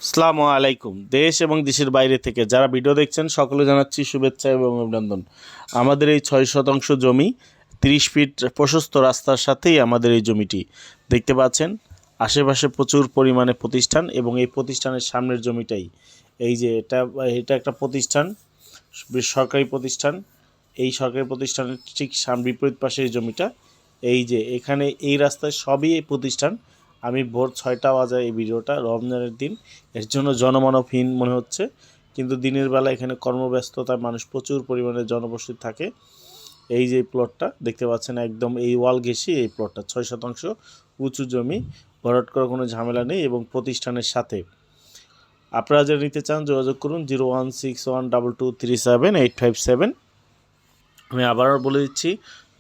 আসসালামু আলাইকুম। দেশ এবং দেশের বাইরে থেকে যারা ভিডিও দেখছেন সকলে জানাচ্ছি শুভেচ্ছা এবং অভিনন্দন। আমাদের এই 6 শতাংশ জমি 30 ফিট প্রশস্ত রাস্তার সাথেই আমাদের এই জমিটি দেখতে পাচ্ছেন। আশেপাশে প্রচুর পরিমাণে প্রতিষ্ঠান এবং এই প্রতিষ্ঠানের সামনের জমিটাই এই যে এটা একটা প্রতিষ্ঠান, সরকারি প্রতিষ্ঠান। এই সরকারি প্রতিষ্ঠানের ঠিক বিপরীত পাশে এই জমিটা। এই যে এখানে এই রাস্তায় সবই এই প্রতিষ্ঠান। আমি ভোর 6টা বাজায় এই ভিডিওটা, রমজানের দিন, এর জন্য জনমানবহীন মনে হচ্ছে, কিন্তু দিনের বেলা এখানে কর্মব্যস্ততায় মানুষ প্রচুর পরিমাণে জনবসতি থাকে। এই যে প্লটটা দেখতে পাচ্ছেন, একদম এই ওয়াল ঘেঁষে এই প্লটটা 6 শতাংশ উঁচু জমি, ভরাট করার কোনো ঝামেলা নেই এবং প্রতিষ্ঠানের সাথে। আপনারা যারা নিতে চান যোগাযোগ করুন 01612237857। আমি আবারও বলে দিচ্ছি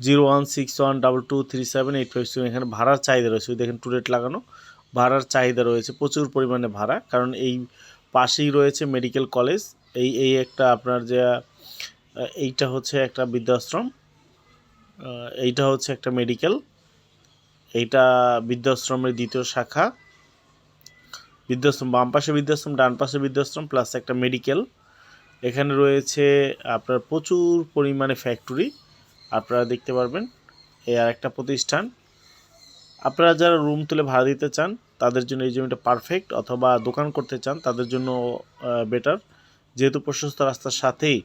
01612237857। এখানে ভাড়ার চাহিদা রয়েছে, দেখেন টুলেট লাগানো, ভাড়ার চাহিদা রয়েছে প্রচুর পরিমাণে ভাড়া, কারণ এই পাশেই রয়েছে মেডিকেল কলেজ। এই একটা আপনার যে এইটা হচ্ছে একটা বৃদ্ধাশ্রম, এইটা হচ্ছে একটা মেডিকেল, এইটা বৃদ্ধাশ্রমের দ্বিতীয় শাখা। বৃদ্ধাশ্রম বাম পাশে, বৃদ্ধাশ্রম ডান পাশে, বৃদ্ধাশ্রম প্লাস একটা মেডিকেল। এখানে রয়েছে আপনার প্রচুর পরিমাণে ফ্যাক্টরি আপনারা দেখতে পারবেন। এই আর একটা প্রতিষ্ঠান। আপনারা যারা রুম তুলে ভাড়া দিতে চান তাদের জন্য এই জমিটা পারফেক্ট, অথবা দোকান করতে চান তাদের জন্য বেটার, যেহেতু প্রশস্ত রাস্তার সাথেই।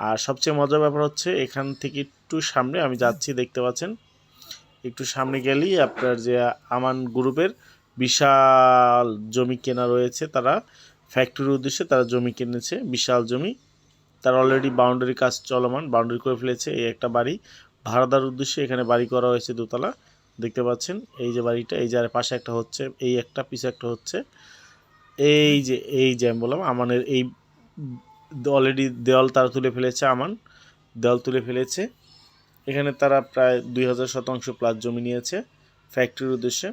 আর সবচেয়ে মজার ব্যাপার হচ্ছে এখান থেকে একটু সামনে আমি যাচ্ছি, দেখতে পাচ্ছেন, একটু সামনে গেলেই আপনার যে আমান গ্রুপের বিশাল জমি কেনা রয়েছে। তারা ফ্যাক্টরির উদ্দেশ্যে তারা জমি কিনেছে, বিশাল জমি। তার অলরেডি বাউন্ডারি কাজ চলমান, বাউন্ডারি করে ফেলেছে। এই একটা বাড়ি ভাড়াদার উদ্দেশ্যে এখানে বাড়ি করা হয়েছে, দোতলা দেখতে পাচ্ছেন। এই যে বাড়িটা, এই যে পাশে একটা হচ্ছে, এই একটা পিছে একটা হচ্ছে। এই যে আমি বললাম আমানের এই অলরেডি দেওয়াল তারা তুলে ফেলেছে, দেওয়াল তুলে ফেলেছে। এখানে তারা প্রায় 2000 শতাংশ প্লাস জমি নিয়েছে ফ্যাক্টরির উদ্দেশ্যে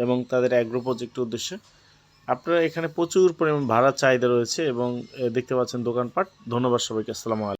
এবং তাদের অ্যাগ্রো প্রজেক্টের উদ্দেশ্যে। আপনারা এখানে প্রচুর পরিমাণ ভাড়া চাহিদা রয়েছে এবং দেখতে পাচ্ছেন দোকানপাট। ধন্যবাদ সবাইকে। আসসালামু আলাইকুম।